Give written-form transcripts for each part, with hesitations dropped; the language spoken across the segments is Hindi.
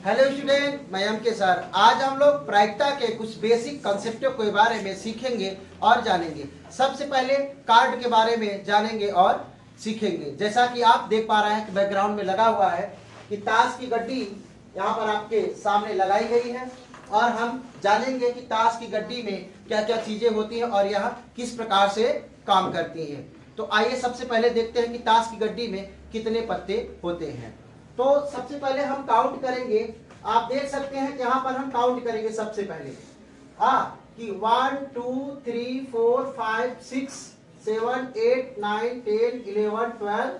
हेलो स्टूडेंट, मैं एम के सर। आज हम लोग प्रायिकता के कुछ बेसिक कंसेप्टों के बारे में सीखेंगे और जानेंगे। सबसे पहले कार्ड के बारे में जानेंगे और सीखेंगे। जैसा कि आप देख पा रहे हैं कि बैकग्राउंड में लगा हुआ है कि ताश की गड्डी यहाँ पर आपके सामने लगाई गई है और हम जानेंगे कि ताश की गड्डी में क्या क्या चीजें होती हैं और यह किस प्रकार से काम करती हैं। तो आइए सबसे पहले देखते हैं कि ताश की गड्डी में कितने पत्ते होते हैं। तो सबसे पहले हम काउंट करेंगे। आप देख सकते हैं कि यहाँ पर हम काउंट करेंगे सबसे पहले कि 1 2 3 4 5 6 7 8 9 10 11 12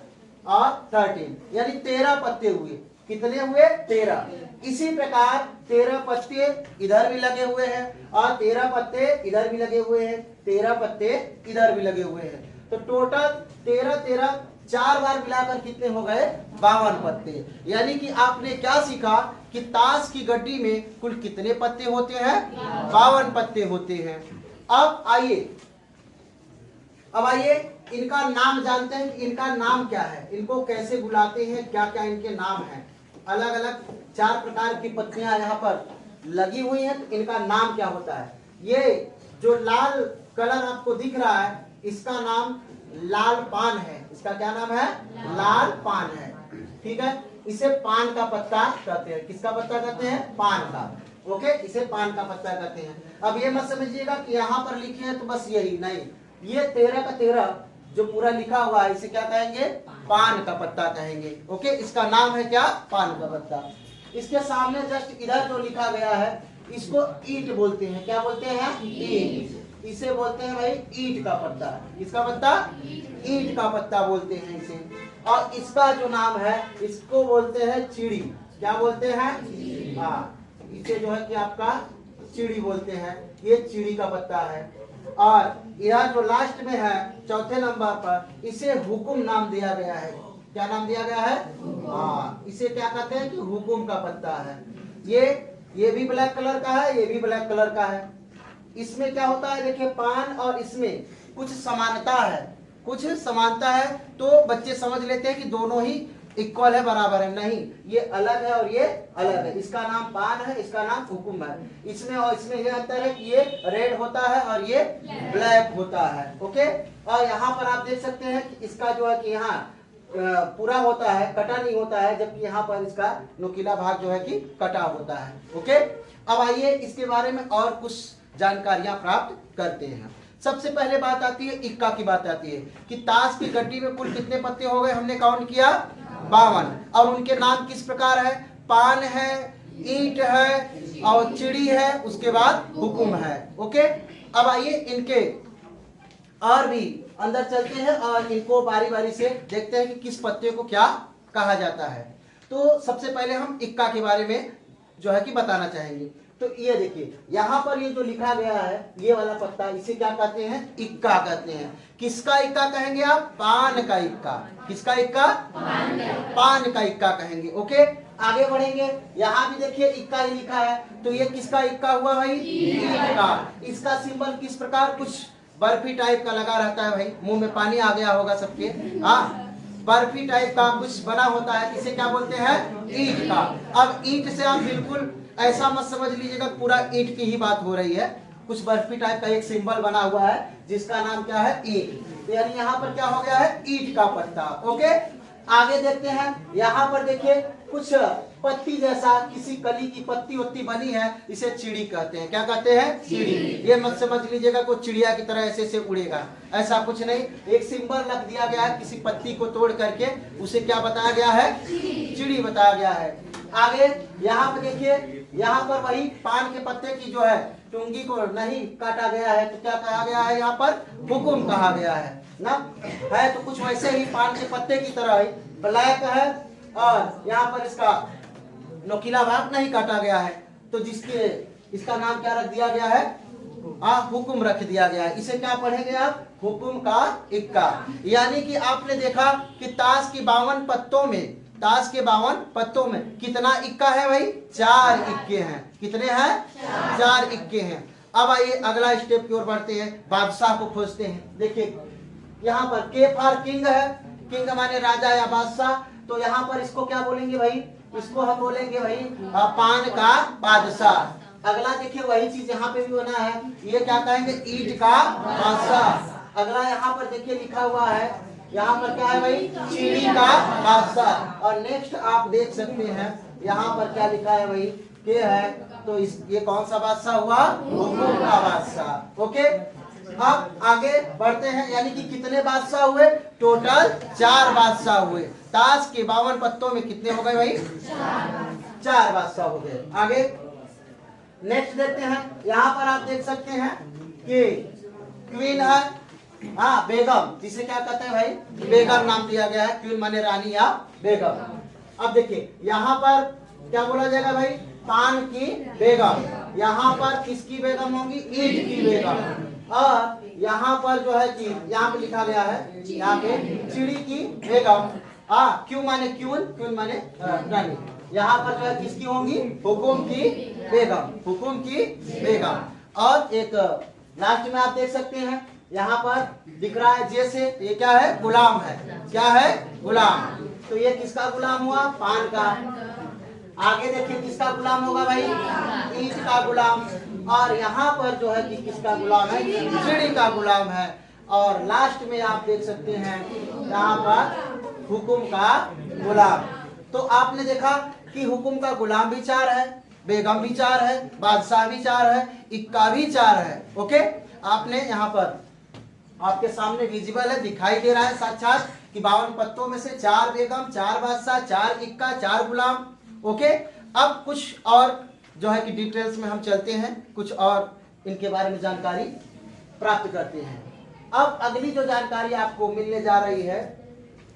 और 13 यानी 13 पत्ते हुए। कितने हुए? 13। इसी प्रकार 13 पत्ते इधर भी लगे हुए हैं और 13 पत्ते इधर भी लगे हुए हैं, 13 पत्ते इधर भी लगे हुए हैं। तो टोटल 13 4 बार मिलाकर कितने हो गए? 52 पत्ते। यानी कि आपने क्या सीखा कि ताश की गड्डी में कुल कितने पत्ते होते हैं? 52 पत्ते होते हैं। अब आइए इनका नाम जानते हैं कि इनका नाम क्या है, इनको कैसे बुलाते हैं, क्या क्या इनके नाम हैं। अलग अलग 4 प्रकार की पत्तियां यहाँ पर लगी हुई हैं, तो इनका नाम क्या होता है? ये जो लाल कलर आपको दिख रहा है इसका नाम लाल पान है। इसका क्या नाम है? लाल पान है। ठीक है, इसे पान का पत्ता कहते हैं। किसका पत्ता कहते हैं? पान का। ओके, इसे पान का पत्ता कहते हैं। अब ये मत समझिएगा कि यहाँ पर लिखे हैं तो बस यही नहीं, ये 13 का 13 जो पूरा लिखा हुआ है इसे क्या कहेंगे? पान का पत्ता कहेंगे। ओके, इसका नाम है क्या? पान का पत्ता। इसके सामने जस्ट इधर जो लिखा गया है इसको ईंट बोलते हैं। क्या बोलते हैं? ईंट। इसे बोलते हैं भाई ईंट का पत्ता। इसका पत्ता ईंट का पत्ता बोलते हैं इसे। और इसका जो नाम है इसको बोलते हैं चिड़ी। क्या बोलते हैं? हाँ, इसे जो है कि आपका चिड़ी बोलते हैं। ये चिड़ी का पत्ता है। और यह जो लास्ट में है चौथे नंबर पर, इसे हुकुम नाम दिया गया है। क्या नाम दिया गया है? हाँ, इसे क्या कहते हैं कि हुकुम का पत्ता है। ये भी ब्लैक कलर का है, ये भी ब्लैक कलर का है। इसमें क्या होता है देखिए, पान और इसमें कुछ समानता है, कुछ समानता है। तो बच्चे समझ लेते हैं कि दोनों ही इक्वल है, बराबर है। नहीं, ये अलग है और ये अलग है। इसका नाम पान है, इसका नाम हुकुम है। इसमें और इसमें ये अंतर है कि ये रेड होता है और ये ब्लैक होता है। ओके, और यहाँ पर आप देख सकते हैं कि इसका जो है कि यहाँ पूरा होता है, कटा नहीं होता है, जबकि यहाँ पर इसका नुकीला भाग जो है कि कटा होता है। ओके, अब आइए इसके बारे में और कुछ जानकारियां प्राप्त करते हैं। सबसे पहले बात आती है इक्का की बात आती है कि ताश की गड्डी में कुल कितने पत्ते हो गए? हमने काउंट किया 52। और उनके नाम किस प्रकार है? पान है, ईंट है और चिड़ी है, उसके बाद हुकुम है। ओके, अब आइए इनके और भी अंदर चलते हैं और इनको बारी बारी से देखते हैं कि किस पत्ते को क्या कहा जाता है। तो सबसे पहले हम इक्का के बारे में जो है कि बताना चाहेंगे। तो ये देखिए, यहाँ पर ये जो लिखा गया है ये वाला पत्ता, इसे क्या कहते हैं? इक्का कहते हैं। किसका इक्का कहेंगे आप? पान का इक्का। किसका इक्का? पान का इक्का कहेंगे। ओके, आगे बढ़ेंगे। यहाँ भी देखिए इक्का ही लिखा है, तो ये किसका इक्का हुआ भाई? ईंट का। इसका सिंबल किस प्रकार? कुछ बर्फी टाइप का लगा रहता है। भाई मुंह में पानी आ गया होगा सबके। हाँ, बर्फी टाइप का कुछ बना होता है, इसे क्या बोलते हैं? ईंट का। अब ईंट से आप बिल्कुल ऐसा मत समझ लीजिएगा पूरा ईंट की ही बात हो रही है। कुछ बर्फी टाइप का एक सिंबल बना हुआ है जिसका नाम क्या है? ईंट। यानी यहाँ पर क्या हो गया है? ईंट का पत्ता। ओके, आगे देखते हैं। यहाँ पर देखिए कुछ पत्ती जैसा किसी कली की पत्ती वत्ती बनी है, इसे चिड़ी कहते हैं। क्या कहते हैं? चिड़ी। ये मत समझ लीजिएगा कोई चिड़िया की तरह ऐसे से उड़ेगा, ऐसा कुछ नहीं। एक सिंबल रख दिया गया है किसी पत्ती को तोड़ करके, उसे क्या बताया गया है? चिड़ी बताया गया है। आगे यहाँ पर देखिए, यहाँ पर वही पान के पत्ते की जो है टुंगी को नहीं काटा गया है, तो क्या कहा गया है? यहाँ पर हुकुम कहा गया है ना। है तो कुछ वैसे ही पान के पत्ते की तरह ही ब्लैक है और यहाँ पर इसका नोकीला भाग नहीं काटा गया है, तो इसका नाम क्या रख दिया गया है? हुकुम रख दिया गया है। इसे क्या पढ़ेंगे आप? हुकुम का इक्का। यानी कि आपने देखा कि ताश की 52 पत्तों में, ताश के 52 पत्तों में कितना इक्का है भाई? 4 इक्के हैं। कितने हैं? 4 इक्के हैं। अब आइए अगला स्टेप की ओर बढ़ते हैं, बादशाह को खोजते हैं। देखिए यहाँ पर के फॉर किंग है, किंग माने राजा या बादशाह, तो यहाँ पर इसको क्या बोलेंगे भाई? इसको हम बोलेंगे भाई पान का बादशाह। अगला देखिए वही चीज यहाँ पे भी बना है, ये क्या कहेंगे, ईंट का बादशाह। अगला यहाँ पर देखिए लिखा हुआ है, यहाँ पर क्या है भाई, चीनी का बादशाह। और नेक्स्ट आप देख सकते हैं यहाँ पर क्या लिखा है भाई, के है, तो ये कौन सा बादशाह हुआ, हुकुम का बादशाह। ओके, अब आगे बढ़ते हैं, यानी कि कितने बादशाह हुए, टोटल 4 बादशाह हुए। ताश के 52 पत्तों में कितने हो गए भाई, 4 बादशाह हो गए। आगे नेक्स्ट देखते हैं, यहाँ पर आप देख सकते हैं कि क्वीन है, हाँ बेगम, जिसे क्या कहते हैं भाई, बेगम नाम दिया गया है, क्वीन माने रानी या बेगम। अब देखिए यहाँ पर क्या बोला जाएगा भाई, पान की बेगम। यहाँ पर किसकी बेगम होगी, ईंट की बेगम। और यहाँ पर जो है कि यहाँ पे लिखा गया है, यहाँ पे चिड़ी की बेगम। क्यों माने क्यून, क्यून माने रानी। यहाँ पर जो है किसकी होंगी, हुकुम की बेगम, हुकुम की बेगम। और एक लास्ट में आप देख सकते हैं यहाँ पर दिख रहा है जैसे, ये क्या है, गुलाम है, क्या है, गुलाम। तो ये किसका गुलाम हुआ, पान का। आगे देखिए किसका गुलाम होगा भाई, ईंट का गुलाम। और यहाँ पर जो है कि किसका गुलाम है, चिड़ी का गुलाम है। और लास्ट में आप देख सकते हैं यहाँ पर हुकुम का गुलाम। तो आपने देखा कि हुकुम का गुलाम भी 4 है, बेगम भी 4 है, बादशाह भी 4 है, इक्का भी 4 है। ओके, आपने यहाँ पर आपके सामने विजिबल है, दिखाई दे रहा है साक्षात कि 52 पत्तों में से 4 बेगम, 4 बादशाह, 4 इक्का, 4 गुलाम। ओके, अब कुछ और जो है कि डिटेल्स में हम चलते हैं, कुछ और इनके बारे में जानकारी प्राप्त करते हैं। अब अगली जो जानकारी आपको मिलने जा रही है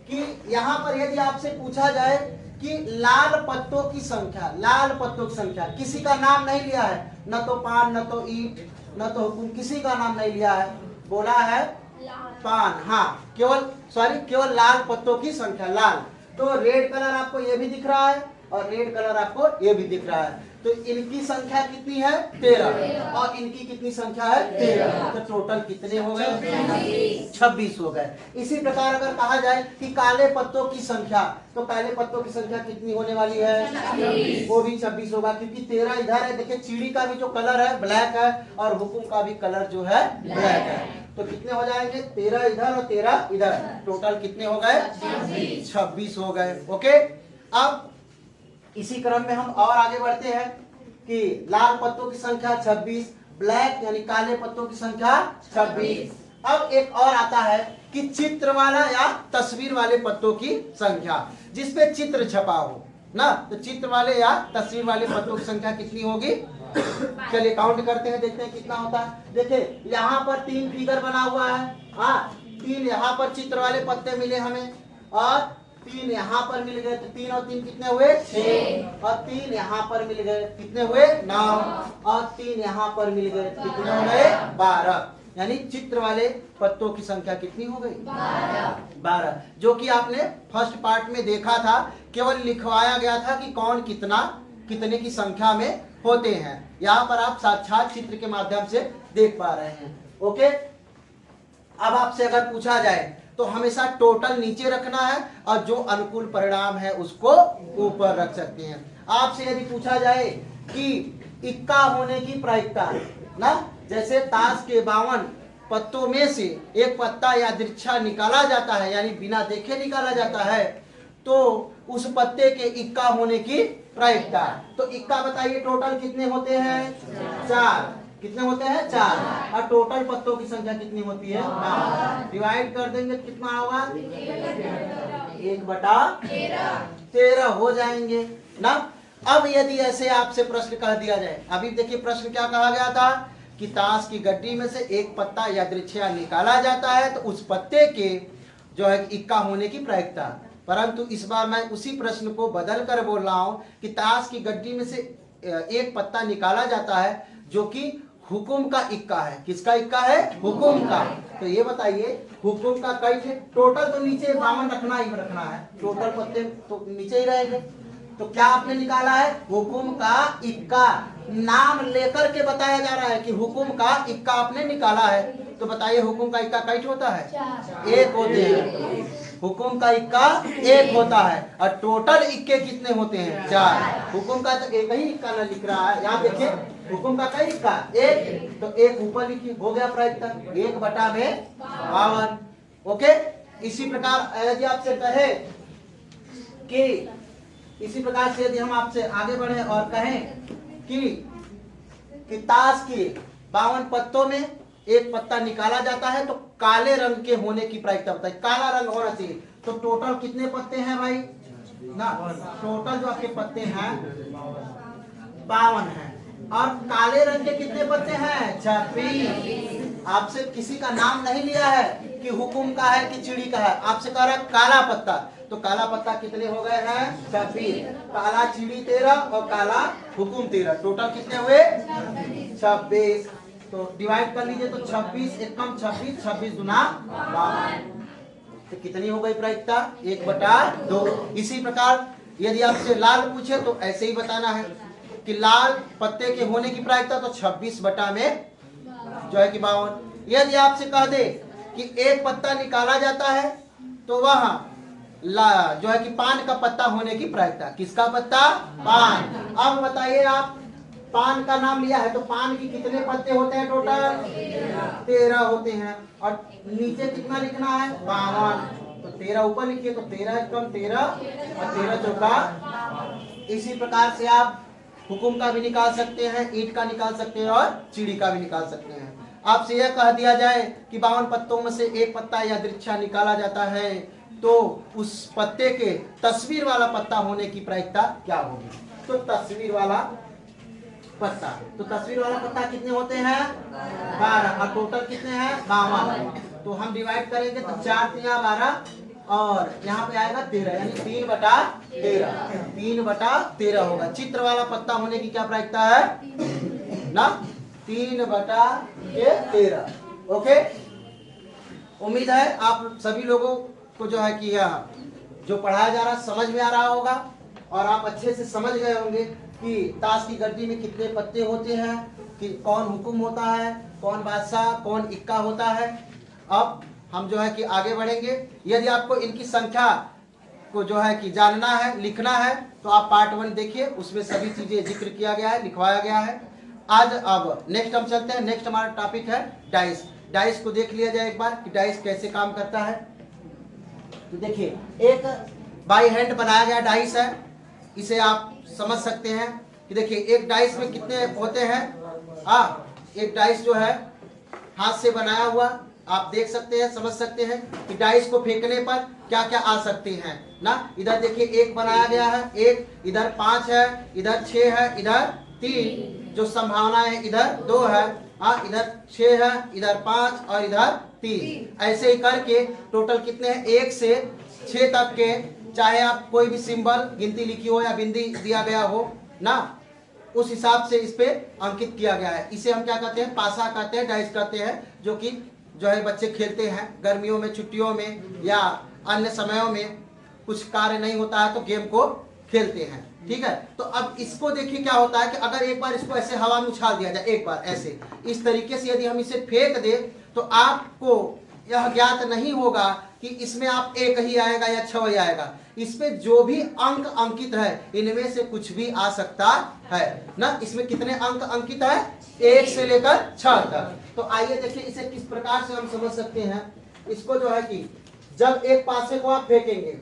कि यहाँ पर यदि आपसे पूछा जाए कि लाल पत्तों की संख्या, लाल पत्तों की संख्या, किसी का नाम नहीं लिया है, न तो पान, न तो ईंट, न तो हुकुम, किसी का नाम नहीं लिया है, बोला है पान, हाँ केवल लाल पत्तों की संख्या, लाल। तो रेड कलर आपको ये भी दिख रहा है और रेड कलर आपको ये भी दिख रहा है। तो इनकी संख्या कितनी है, 13, और इनकी कितनी संख्या है, 13। तो टोटल कितने हो गए, 26 हो गए। इसी प्रकार अगर कहा जाए कि काले पत्तों की संख्या, तो काले पत्तों की संख्या कितनी होने वाली है, वो भी 26 होगा, क्योंकि 13 इधर है। देखिए चिड़ी का भी जो कलर है ब्लैक है और हुकुम का भी कलर जो है ब्लैक है। तो कितने हो जाएंगे, 13 इधर और 13 इधर, टोटल कितने हो गए, 26 हो गए। ओके, अब इसी क्रम में हम और आगे बढ़ते हैं कि लाल पत्तों की संख्या 26, ब्लैक यानी काले पत्तों की संख्या 26। अब एक और आता है कि चित्र वाला या तस्वीर वाले पत्तों की संख्या, जिसपे चित्र छपा हो ना, तो चित्र वाले या तस्वीर वाले पत्तों की संख्या कितनी होगी, चलिए काउंट करते हैं, देखते हैं कितना होता है। देखिए यहाँ पर 3 फिगर बना हुआ है, 3 यहाँ पर चित्र वाले पत्ते मिले हमें, और 3 यहाँ पर मिल गए, तो 3 और 3 कितने हुए, 6, और 3 यहाँ पर मिल गए, कितने हुए, 9, और 3 यहाँ पर मिल गए, कितने हो गए, 12। यानी चित्र वाले पत्तों की संख्या कितनी हो गई, 12, जो कि आपने फर्स्ट पार्ट में देखा था, केवल लिखवाया गया था कि कौन कितने की संख्या में होते हैं। यहाँ पर आप साक्षात चित्र के माध्यम से देख पा रहे हैं। ओके, अब आपसे अगर पूछा जाए तो हमेशा टोटल नीचे रखना है और जो अनुकूल परिणाम है उसको ऊपर रख सकते हैं। आपसे यदि पूछा जाए कि इक्का होने की प्रायिकता ना, जैसे ताश के 52 पत्तों में से एक पत्ता यादृच्छा निकाला जाता है, यानी बिना देखे निकाला जाता है, तो उस पत्ते के इक्का होने की प्रायिकता। तो इक्का बताइए टोटल कितने होते हैं, 4। कितने होते हैं, 4। और टोटल पत्तों की संख्या कितनी होती है, 9। डिवाइड कर देंगे कितना होगा, 1/13 हो जाएंगे ना। अब यदि ऐसे आपसे प्रश्न कह दिया जाए, अभी देखिए प्रश्न क्या कहा गया था कि ताश की गड्डी में से एक पत्ता यादृच्छा निकाला जाता है, तो उस पत्ते के जो है इक्का होने की प्रायिकता। परंतु इस बार मैं उसी प्रश्न को बदल कर बोल रहा हूं कि ताश की गड्डी में से एक पत्ता निकाला जाता है जो कि हुकुम का इक्का है। किसका इक्का है, हुकुम का। तो ये बताइए हुकुम का कई थे, टोटल तो नीचे 52 रखना ही रखना है, टोटल पत्ते तो नीचे ही रहेंगे। तो क्या आपने निकाला है, हुकुम का इक्का। नाम लेकर के बताया जा रहा है कि हुकुम का इक्का आपने निकाला है। तो बताइए हुकुम का इक्का कई होता है, 1 होते हैं। हुकुम का इक्का एक होता है और टोटल इक्के कितने होते हैं? 4। हुकुम का तो एक ही इक्का ना लिख रहा है, यहाँ देखिए हुकुम का कई इक्का एक, तो एक ऊपर लिखिए, हो गया प्रायिकता 1/52। ओके। इसी प्रकार यदि आपसे कहे कि इसी प्रकार से यदि हम आपसे आगे बढ़े और कहें कि ताश के 52 पत्तों में एक पत्ता निकाला जाता है तो काले रंग के होने की प्रायिकता बताइए। काला रंग होना चाहिए, तो टोटल कितने पत्ते हैं भाई ना? टोटल जो आपके पत्ते हैं 52 हैं और काले रंग के कितने पत्ते हैं? 26। आपसे किसी का नाम नहीं लिया है कि हुकुम का है कि चिड़ी का है, आपसे कह रहा है काला पत्ता, तो काला पत्ता कितने हो गए हैं? 26। काला चिड़ी 13 और काला हुकुम 13, टोटल कितने हुए? 26। तो डिवाइड कर लीजिए, तो 26 एकम 26, 26 गुना 52, तो कितनी हो गई प्रायिकता? 1/2। इसी प्रकार यदि आपसे लाल पूछे तो ऐसे ही बताना है कि लाल पत्ते के होने की प्रायिकता तो 26 बटा में जो है कि 52। यदि आपसे कह दे कि एक पत्ता निकाला जाता है तो वहां जो है कि पान का पत्ता होने की प्रायिकता, किसका पत्ता? पान। अब बताइए, आप पान का नाम लिया है तो पान की कितने पत्ते होते हैं? टोटल 13 होते हैं और नीचे कितना लिखना है? 52। तो 13 ऊपर लिखिए, तो 13 कम 13 और 13 चौका। इसी प्रकार से आप हुकुम का भी निकाल सकते हैं, ईंट का निकाल सकते हैं और चिड़ी का भी निकाल सकते हैं। आपसे यह कह दिया जाए कि 52 पत्तों में से एक पत्ता या दृक्षा निकाला जाता है तो उस पत्ते के तस्वीर वाला पत्ता होने की प्रायिकता क्या होगी? तो तस्वीर वाला पत्ता, तो तस्वीर वाला पत्ता कितने होते हैं? 12 और टोटल कितने हैं? 52। तो हम डिवाइड करेंगे तो 4 × 12 और यहाँ पे आएगा 13, यानी 3/13, 3/13 होगा। चित्र वाला पत्ता होने की क्या प्रायिकता है ना? 3/13। ओके। उम्मीद है आप सभी लोगों को जो है कि जो पढ़ाया जा रहा समझ में आ रहा होगा और आप अच्छे से समझ गए होंगे कि ताश की गड्डी में कितने पत्ते होते हैं, कि कौन हुकुम होता है, कौन बादशाह, कौन इक्का होता है। अब हम जो है कि आगे बढ़ेंगे। यदि आपको इनकी संख्या को जो है कि जानना है, लिखना है, तो आप पार्ट 1 देखिए, उसमें सभी चीजें जिक्र किया गया है, लिखवाया गया है। आज अब नेक्स्ट हम चलते हैं। नेक्स्ट हमारा टॉपिक है डाइस। डाइस को देख लिया जाए एक बार कि डाइस कैसे काम करता है। तो देखिए, एक बाई हैंड बनाया गया डाइस है, इसे आप समझ सकते हैं कि देखिए एक डाइस में कितने होते हैं। एक डाइस जो है हाथ से बनाया हुआ, आप देख सकते हैं, समझ सकते हैं कि डाइस को फेंकने पर क्या क्या आ सकते हैं ना। इधर देखिए एक बनाया गया है, एक इधर 5 है, इधर 6 है, इधर 3, जो संभावना है इधर 2 है, इधर 6 है, इधर 5 और इधर 3। ऐसे ही करके टोटल कितने हैं? 1 से 6 तक के, चाहे आप कोई भी सिंबल गिनती लिखी हो या बिंदी दिया गया हो ना, उस हिसाब से इस पे अंकित किया गया है। इसे हम क्या कहते हैं? पासा कहते हैं, डाइस कहते हैं, जो कि जो है बच्चे खेलते हैं गर्मियों में, छुट्टियों में या अन्य समयों में कुछ कार्य नहीं होता है तो गेम को खेलते हैं। ठीक है। तो अब इसको देखिए क्या होता है कि अगर एक बार इसको ऐसे हवा में उछाल दिया जाए, एक बार ऐसे इस तरीके से यदि हम इसे फेंक दे तो आपको यह ज्ञात नहीं होगा कि इसमें आप 1 ही आएगा या 6 ही आएगा। इसमें जो भी अंक अंकित है इनमें से कुछ भी आ सकता है ना। इसमें कितने अंक अंकित है? 1 से लेकर 6 तक। तो आइए देखिए इसे किस प्रकार से हम समझ सकते हैं। इसको जो है कि जब एक पासे को आप फेंकेंगे,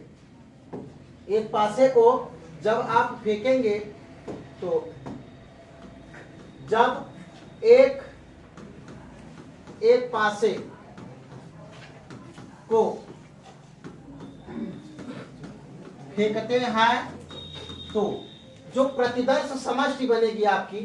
एक पासे को जब आप फेंकेंगे तो जब एक पासे को फेंकते हैं तो जो प्रतिदर्श समष्टि बनेगी आपकी,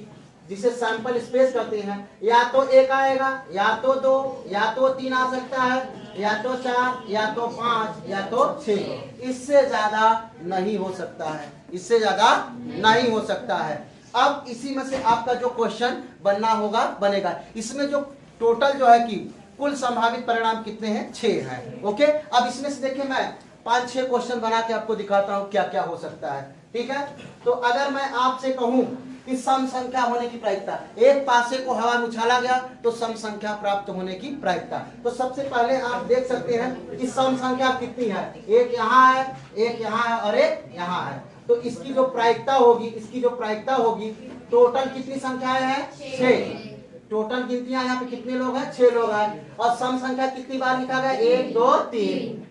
जिसे सैंपल स्पेस कहते हैं, या तो 1 आएगा, या तो 2, या तो 3 आ सकता है, या तो 4, या तो 5, या तो 6। इससे ज्यादा नहीं हो सकता है, इससे ज्यादा नहीं हो सकता है। अब इसी में से आपका जो क्वेश्चन बनना होगा बनेगा। इसमें जो टोटल जो है कि कुल संभावित परिणाम कितने हैं? 6 हैं। ओके। अब इसमें से देखिए मैं 5-6 क्वेश्चन बना के आपको दिखाता हूं क्या क्या हो सकता है। ठीक है। तो अगर मैं आपसे कहूं कि सम संख्या होने की प्रायिकता, एक पासे को हवा में उछाला गया तो सम संख्या प्राप्त होने की प्रायिकता। तो सबसे पहले आप देख सकते हैं कि सम संख्या कितनी है, एक यहाँ है, एक यहाँ है और एक यहाँ है। तो इसकी जो प्रायिकता होगी, इसकी जो प्रायिकता होगी, टोटल कितनी संख्याएं हैं, 6। टोटल गिनतियां यहाँ पे कितने लोग हैं, 6 लोग हैं। और सम संख्या कितनी बार लिखा गया, 1 2 3।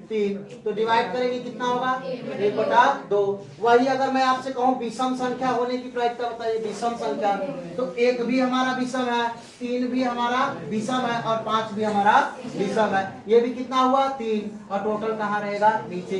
तो डिवाइड करेंगे कितना होगा, 1/2। वही अगर मैं आपसे कहूँ विषम संख्या होने की प्रायिकता बताइए, विषम संख्या, तो 1 भी हमारा विषम है, 3 भी हमारा विषम है और 5 भी हमारा विषम है। ये भी कितना हुआ, 3। और टोटल कहाँ रहेगा, नीचे।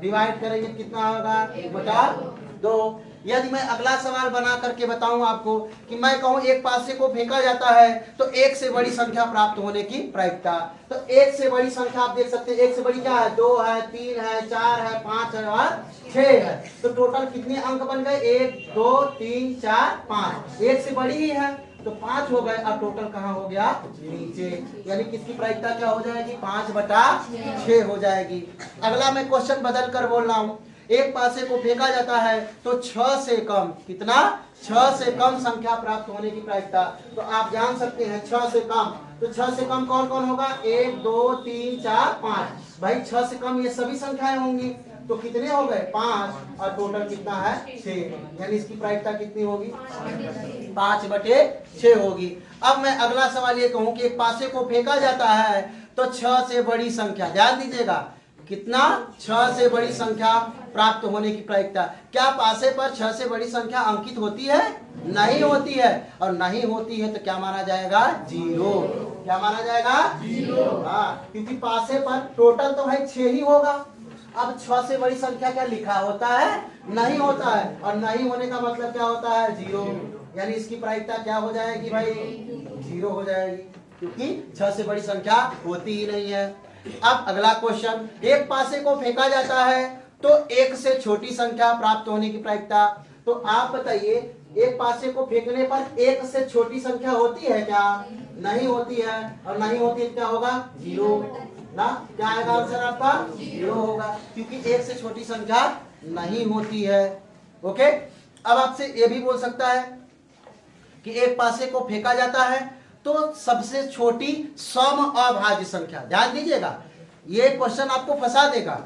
डिवाइड करेंगे कितना होगा, 1/2। यदि मैं अगला सवाल बना करके बताऊं आपको कि मैं कहूं एक पासे को फेंका जाता है तो 1 से बड़ी संख्या प्राप्त होने की प्रायिकता। तो 1 से बड़ी संख्या आप देख सकते हैं, 1 से बड़ी क्या है, 2 है, 3 है, 4 है, 5 है और 6 है। तो टोटल कितने अंक बन गए, 1 2 3 4 5। 1 से बड़ी ही है तो 5 हो गए। अब टोटल कहाँ हो गया, नीचे। यानी किसकी प्रायिकता क्या हो जाएगी, 5/6 हो जाएगी। अगला मैं क्वेश्चन बदल कर बोल रहा हूँ, एक पासे को फेंका जाता है तो 6 से कम, कितना, 6 से कम संख्या प्राप्त होने की प्रायिकता। तो आप जान सकते हैं 6 से कम, तो 6 से कम कौन कौन होगा, 1 2 3 4 5। भाई 6 से कम ये सभी संख्याएं होंगी, तो कितने हो गए, 5। और टोटल कितना है, 6। यानी इसकी प्रायिकता कितनी होगी, 5/6 होगी। अब मैं अगला सवाल ये कहूं कि एक पासे को फेंका जाता है तो 6 से बड़ी संख्या, ध्यान दीजिएगा, कितना, 6 से बड़ी संख्या प्राप्त होने की प्रायिकता। क्या पासे पर 6 से बड़ी संख्या अंकित होती है, नहीं होती है। और नहीं होती है तो क्या माना जाएगा, 0। क्या माना जाएगा, 0। हाँ, क्योंकि पासे पर टोटल तो भाई 6 ही होगा। अब 6 से बड़ी संख्या क्या लिखा होता है, नहीं होता है। और नहीं होने का मतलब क्या होता है, 0। यानी इसकी प्रायिकता क्या हो जाएगी भाई, 0 हो जाएगी, क्योंकि 6 से बड़ी संख्या होती ही नहीं है। अब अगला क्वेश्चन, एक पासे को फेंका जाता है तो 1 से छोटी संख्या प्राप्त होने की प्रायिकता। तो आप बताइए, एक पासे को फेंकने पर 1 से छोटी संख्या होती है क्या, नहीं होती है। और नहीं होती है क्या होगा, 0 ना। क्या आएगा आंसर आपका, 0 होगा, क्योंकि 1 से छोटी संख्या नहीं होती है। ओके। अब आपसे ये भी बोल सकता है कि एक पासे को फेंका जाता है तो सबसे छोटी सम अभाज्य संख्या, ध्यान दीजिएगा, ये क्वेश्चन आपको फंसा देगा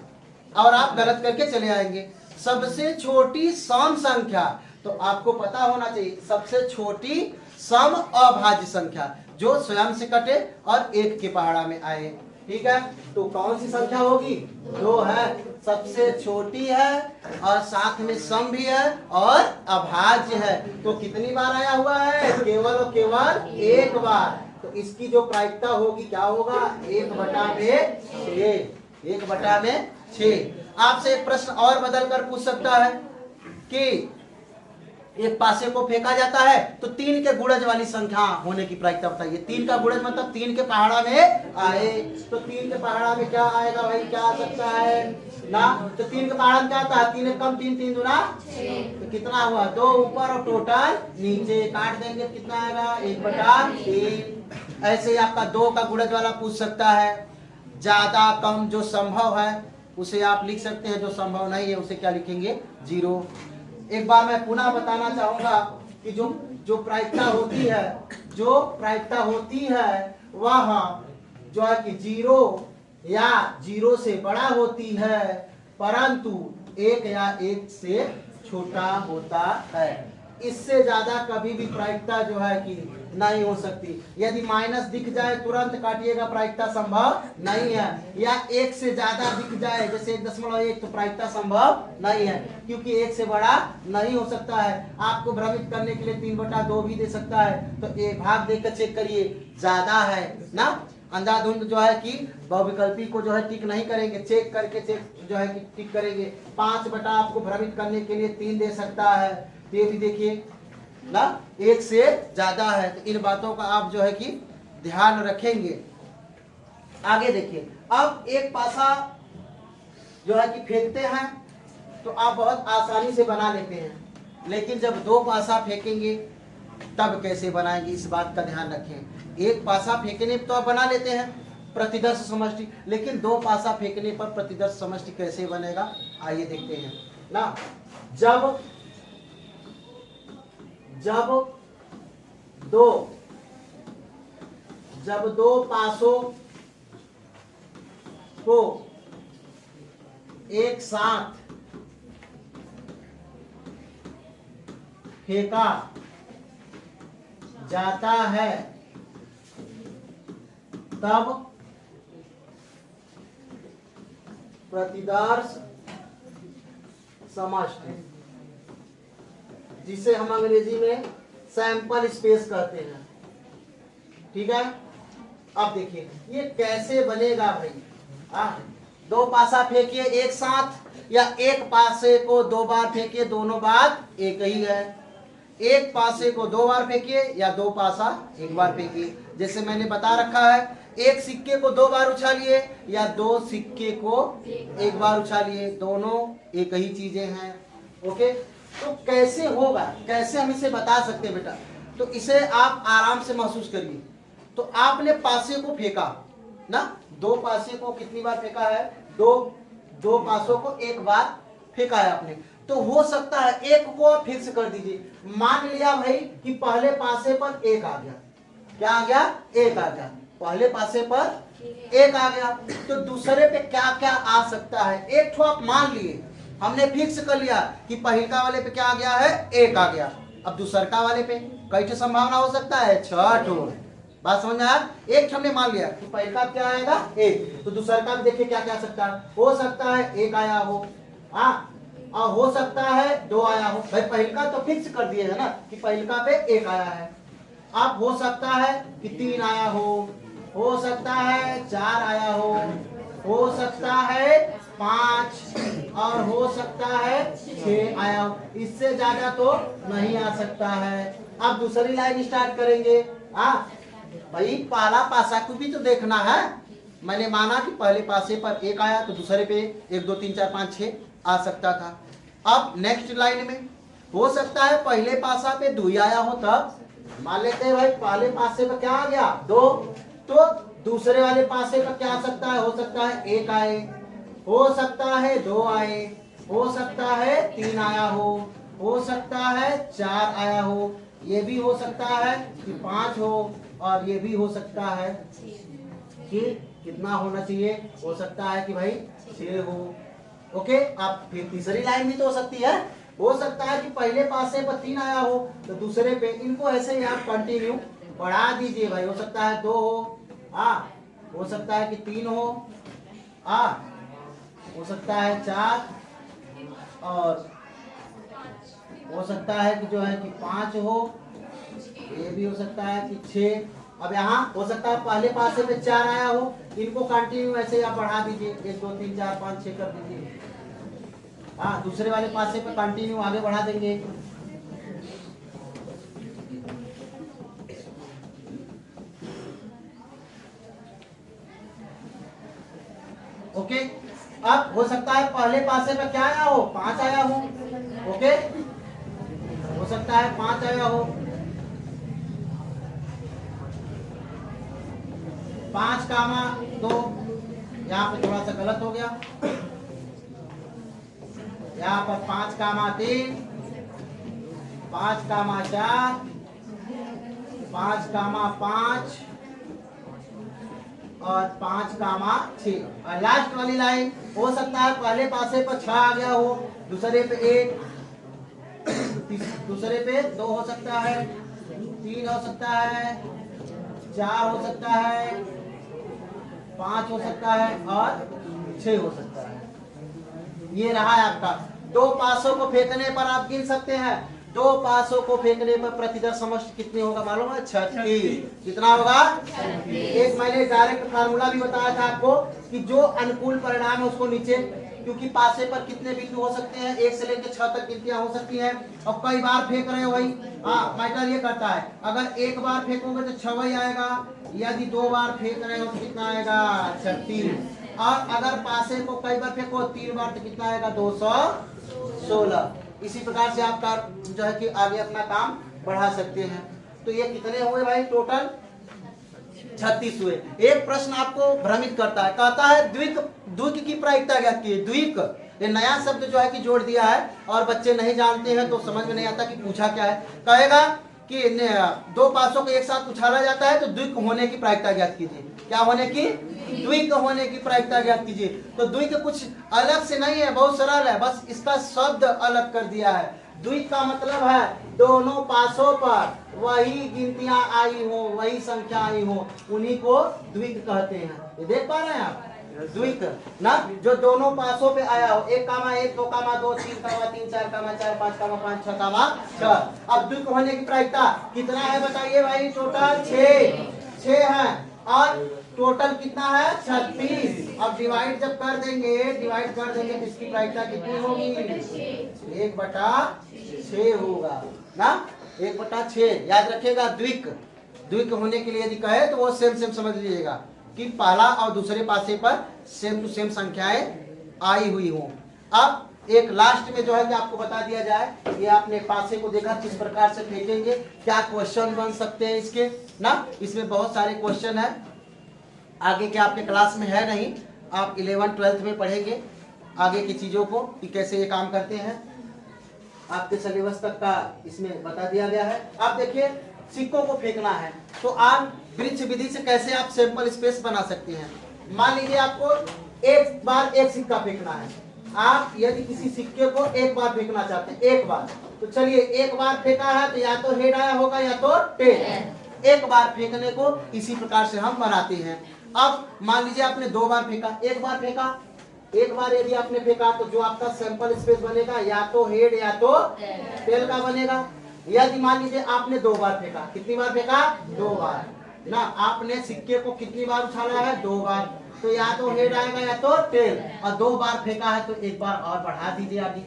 और आप गलत करके चले आएंगे। सबसे छोटी सम संख्या, तो आपको पता होना चाहिए सबसे छोटी सम अभाज्य संख्या जो स्वयं से कटे और 1 के पहाड़ा में आए। ठीक है, तो कौन सी संख्या होगी, 2 है, सबसे छोटी है और साथ में सम भी है और अभाज्य है। तो कितनी बार आया हुआ है, केवल और केवल 1 बार। तो इसकी जो प्रायिकता होगी क्या होगा, 1/6। 1/6। आपसे एक प्रश्न और बदल कर पूछ सकता है कि एक पासे को फेंका जाता है तो 3 के गुणज वाली संख्या होने की प्रायिकता बताइए। 3 का गुणज मतलब 3 के पहाड़ा में आए, तो 3 के पहाड़ा में क्या आएगा भाई, क्या आ सकता है ना। तो 3 के पहाड़ा में क्या आता है, 3 कम 3 3 दूना 6। तो कितना हुआ, 2 ऊपर और टोटल नीचे, काट देंगे कितना आएगा, 1/3। ऐसे ही आपका 2 का गुणज वाला पूछ सकता है। ज्यादा कम जो संभव है उसे आप लिख सकते हैं, जो संभव नहीं है उसे क्या लिखेंगे, 0। एक बार मैं पुनः बताना चाहूंगा कि जो प्रायिकता होती है, जो प्रायिकता होती है वह जो है कि 0 या 0 से बड़ा होती है, परंतु 1 या 1 से छोटा होता है। इससे ज्यादा कभी भी प्रायिकता जो है कि नहीं हो सकती। यदि माइनस दिख जाए तुरंत काटिएगा, प्रायिकता संभव नहीं है। या 1 से ज्यादा दिख जाए जैसे 1.1, तो प्रायिकता संभव नहीं है, क्योंकि 1 से बड़ा नहीं हो सकता है। आपको भ्रमित करने के लिए 3/2 भी दे सकता है, तो एक भाग देकर चेक करिए, ज्यादा है ना। अंधाधुंध जो है कि बहुविकल्पी को जो है टिक नहीं करेंगे, चेक करके चेक जो है कि टिक करेंगे। 5 आपको भ्रमित करने के लिए 3 दे सकता है, ये भी देखिए ना, 1 से ज्यादा है। तो इन बातों का आप जो है कि ध्यान रखेंगे। आगे देखिए, अब एक पासा जो है कि फेंकते हैं तो आप बहुत आसानी से बना लेते हैं, लेकिन जब 2 पासा फेंकेंगे तब कैसे बनाएंगे, इस बात का ध्यान रखें। एक पासा फेंकने तो आप बना लेते हैं प्रतिदर्श समष्टि, लेकिन 2 पासा फेंकने पर प्रतिदर्श समष्टि कैसे बनेगा, आइए देखते हैं ना। जब जब दो पासों को एक साथ फेंका जाता है तब प्रतिदर्श समष्टि, जिसे हम अंग्रेजी में सैंपल स्पेस कहते हैं। ठीक है, अब देखिए ये कैसे बनेगा भाई। दो पासा फेंकिए एक साथ, या एक पासे को दो बार फेंकिए, दोनों बात एक ही है। एक पासे को दो बार फेंकिए या दो पासा एक बार फेंकिए। जैसे मैंने बता रखा है, एक सिक्के को दो बार उछालिए या दो सिक्के को एक बार उछालिए, दोनों एक ही चीजें हैं। ओके, तो कैसे होगा, कैसे हम इसे बता सकते हैं बेटा, तो इसे आप आराम से महसूस करिए। तो आपने पासे को फेंका ना, दो पासे को कितनी बार फेंका है, दो पासों को एक बार फेंका है आपने। तो हो सकता है एक को फिक्स कर दीजिए। मान लिया भाई कि पहले पासे पर एक आ गया, क्या आ गया, एक आ गया, पहले पासे पर एक आ गया, तो दूसरे पे क्या क्या आ सकता है, एक ठो आप मान लिए, हमने फिक्स कर लिया कि पहिलका वाले पे क्या आ गया है, एक आ गया। अब दूसरका वाले पे कई ठो संभावना हो सकता है, 6 ठो। बात समझ में आया, एक हमने मान लिया कि पहिलका क्या आएगा, एक, तो दूसरका भी देखिए क्या क्या सकता है, हो सकता है एक आया हो, और हो सकता है दो आया हो। भाई पहिलका तो फिक्स कर दिए है ना कि पहिलका पे एक आया है। अब हो सकता है कि 3 आया हो सकता है 4 आया हो सकता है 5, और हो सकता है 6 आया हो। इससे ज्यादा तो नहीं आ सकता है। अब दूसरी लाइन स्टार्ट करेंगे। भाई पहला पासा को भी तो देखना है। मैंने माना कि पहले पासे पर एक आया तो दूसरे पे 1 2 3 4 5 6 आ सकता था। अब नेक्स्ट लाइन में हो सकता है पहले पासा पे 2 आया हो, तब मान लेते हैं भाई पहले पासे पर क्या आ गया, 2, तो दूसरे वाले पासे पर क्या आ सकता है, हो सकता है 1 आए, हो सकता है 2 आए, हो सकता है 3 आया हो सकता है 4 आया हो, ये भी हो सकता है कि 5 हो, और ये भी हो सकता है कि कितना होना चाहिए, हो सकता है कि भाई 6 हो। ओके, अब फिर तीसरी लाइन भी तो हो सकती है, हो सकता है कि पहले पासे पर 3 आया हो तो दूसरे पे, इनको ऐसे ही आप कंटिन्यू बढ़ा दीजिए भाई। हो सकता है 2 हो, हो सकता है कि 3 हो सकता है 4, और हो सकता है कि जो है कि 5 हो, ये भी हो सकता है कि 6। अब यहाँ हो सकता है पहले पासे पे 4 आया हो, इनको कंटिन्यू ऐसे आप बढ़ा दीजिए, 1 2 3 4 5 6 कर दीजिए। दूसरे वाले पासे पे कंटिन्यू आगे बढ़ा देंगे। ओके, अब हो सकता है पहले पासे पे क्या आया हो, 5 आया हो। ओके, हो सकता है 5 आया हो, 5 कामा 2, यहाँ पे थोड़ा सा गलत हो गया, यहाँ पर 5 कामा 3, 5 कामा 4, 5 कामा 5, और 5 कामा 6। और लास्ट वाली लाइन हो सकता है पहले पासे पर 6 आ गया हो, दूसरे पे 1, दूसरे पे 2 हो सकता है, 3 हो सकता है, 4 हो सकता है, 5 हो सकता है, और 6 हो सकता है। ये रहा है आपका। 2 पासों को फेंकने पर आप गिन सकते हैं, 2 पासों को फेंकने पर प्रतिदर्श समष्टि कितनी होगा मालूम है, 36। कितना होगा, 36। एक मैंने डायरेक्ट फार्मूला भी बताया था आपको कि जो अनुकूल परिणाम है उसको नीचे, क्योंकि पासे पर कितने बिंदु हो सकते हैं, 1 से लेकर 6 तक गिनतियां हो सकती हैं, और कई बार फेंक रहे हो भाई। मैटर ये करता है, अगर एक बार फेंकोगे तो 6 ही आएगा, यदि 2 बार फेंक रहे हो तो कितना आएगा, 36। और अगर पासे को कई बार फेंको 3 बार तो कितना आएगा, 216। इसी प्रकार से आप जो है कि आगे अपना काम बढ़ा सकते हैं। तो ये कितने हुए भाई, टोटल 36 हुए। एक प्रश्न आपको भ्रमित करता है, कहता है द्विक की प्रायिकता ज्ञात कीजिए। द्विक ये नया शब्द जो है कि जोड़ दिया है और बच्चे नहीं जानते हैं तो समझ में नहीं आता कि पूछा क्या है। कहेगा कि दो पासों को एक साथ उछाला जाता है तो द्विक होने की प्रायिकता ज्ञात कीजिए। क्या होने की? द्विक होने की प्रायिकता ज्ञात कीजिए। तो द्विक कुछ अलग से नहीं है, बहुत सरल है, बस इसका शब्द अलग कर दिया है। द्विक का मतलब है दोनों पासों पर वही गिनतियां आई हो, वही संख्या आई हो, उन्हीं को द्विक कहते हैं। ये देख पा रहे हैं आप? द्विक ना, जो दोनों पासों पे आया हो, 1, 2, 2, 3, 3, 4, 4, 5, 5, 6, 6। अब द्विक होने की प्रायिकता कितना है बताइए भाई? टोटल 6 है और टोटल कितना है? 36। अब डिवाइड जब कर देंगे तो इसकी प्रायिकता कितनी होगी? 1/6 होगा ना, 1/6। याद रखिएगा द्विक होने के लिए यदि कहे तो वो सेम समझ लीजिएगा कि पहला और दूसरे पासे पर सेम टू सेम संख्याएं आई हुई हो। अब एक लास्ट में जो है कि आपको बता दिया जाए, ये आपने पासे को देखा किस प्रकार से फेंकेंगे, क्या क्वेश्चन बन सकते हैं इसके ना। इसमें बहुत सारे क्वेश्चन है, आगे के आपके क्लास में है नहीं, आप 11th 12th में पढ़ेंगे आगे की चीजों को कि कैसे ये काम करते हैं। आपके सिलेबस तक का इसमें बता दिया गया है। आप देखिए सिक्कों को फेंकना है तो आप वृक्ष विधि से कैसे आप सैंपल स्पेस बना सकते हैं। मान लीजिए आपको एक बार एक सिक्का फेंकना है, आप यदि किसी सिक्के को एक बार फेंकना चाहते हैं, एक बार, तो चलिए एक बार फेंका है तो या तो हेड आया होगा या तो टेल। एक बार फेंकने को इसी प्रकार से हम बनाते हैं। अब मान लीजिए आपने 2 बार फेंका, एक बार यदि आपने फेंका तो जो आपका सैंपल स्पेस बनेगा या तो हेड या तो टेल का बनेगा। यदि मान लीजिए आपने 2 बार फेंका, कितनी बार फेंका? 2 बार ना। आपने सिक्के को कितनी बार उछाला है? 2 बार, तो या तो हेड आएगा या तो टेल। और 2 बार फेंका है तो एक बार और बढ़ा दीजिए आगे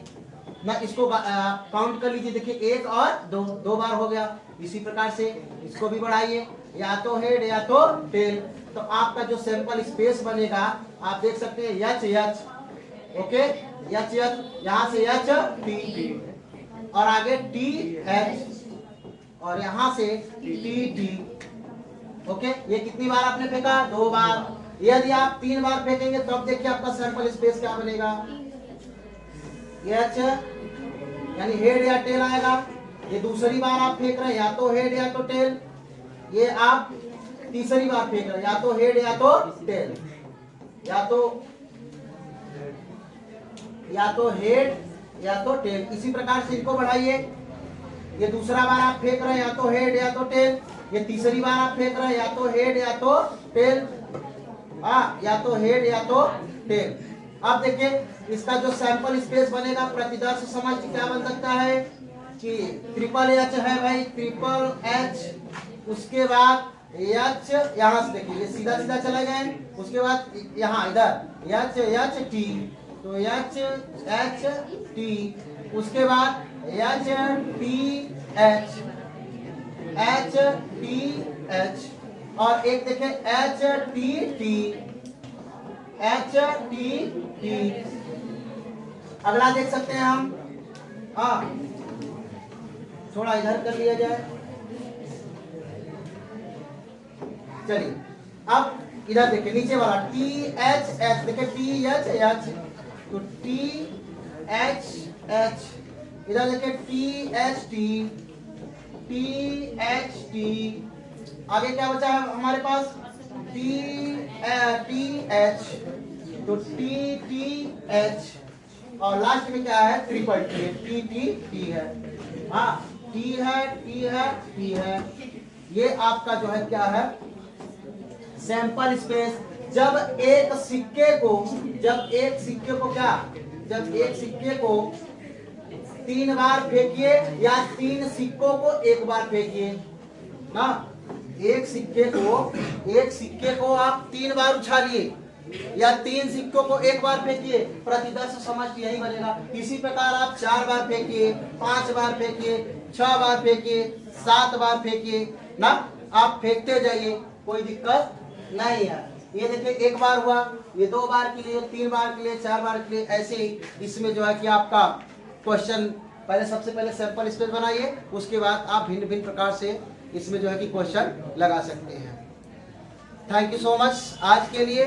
ना, इसको काउंट कर लीजिए। देखिए 1 और 2 बार हो गया। इसी प्रकार से इसको भी बढ़ाइए, या तो हेड या तो टेल। तो आपका जो सैंपल स्पेस बनेगा आप देख सकते हैं एच, ओके, एच, यहाँ से एच टी और आगे टी एच और यहाँ से टी टी, ओके। ये कितनी बार आपने फेंका? 2 बार। यदि आप 3 बार फेंकेंगे तो अब देखिए आपका सैंपल स्पेस क्या बनेगा? एच यानी हेड या टेल आएगा। ये दूसरी बार आप फेंक रहे हैं, या तो हेड या तो टेल। ये आप तीसरी बार फेंक रहे हैं, या तो हेड या तो टेल, या तो हेड या तो टेल। इसी प्रकार से इनको बढ़ाइए। ये दूसरा बार आप फेंक रहे हैं, या तो हेड या तो टेल। ये तीसरी बार आप फेंक रहे हैं, या तो हेड या तो टेल, या तो हेड या तो टेल। अब देखिए इसका जो सैंपल स्पेस बनेगा प्रतिदर्श समष्टि क्या बन सकता है कि ट्रिपल एच है भाई, ट्रिपल एच। उसके बाद एच, यहाँ से देखिए ये सीधा चले गए। उसके बाद यहाँ इधर एच टी, तो एच टी। उसके बाद एच टी एच और एक देखें एच टी टी। अगला देख सकते हैं हम, हाँ थोड़ा इधर कर लिया जाए। चलिए अब इधर देखिए नीचे वाला टी एच एच, देखिए टी एच एच, तो टी एच एच। इधर देखिए टी एच टी। आगे क्या बचा है हमारे पास? टी एच, तो टी एच और लास्ट में क्या है? ट्रिपल टी है। हाँ टी है। ये आपका जो है क्या है? Sample space. जब एक सिक्के को 3 बार फेंकिए या 3 सिक्कों को 1 बार फेंकिए ना। एक सिक्के को आप 3 बार उछालिए या 3 सिक्कों को 1 बार फेंकिए, प्रतिदर्श समष्टि यही बनेगा। इसी प्रकार आप 4 बार फेंकिए, 5 बार फेंकिए, 6 बार फेंकिए, 7 बार फेंकिए ना। आप फेंकते जाइए, कोई दिक्कत नहीं है। ये देखिए 1 बार हुआ, ये 2 बार के लिए, 3 बार के लिए, 4 बार के लिए, ऐसे ही इसमें जो है कि आपका क्वेश्चन सबसे पहले सैंपल स्पेस बनाइए, उसके बाद आप भिन्न प्रकार से इसमें जो है कि क्वेश्चन लगा सकते हैं। थैंक यू सो मच आज के लिए।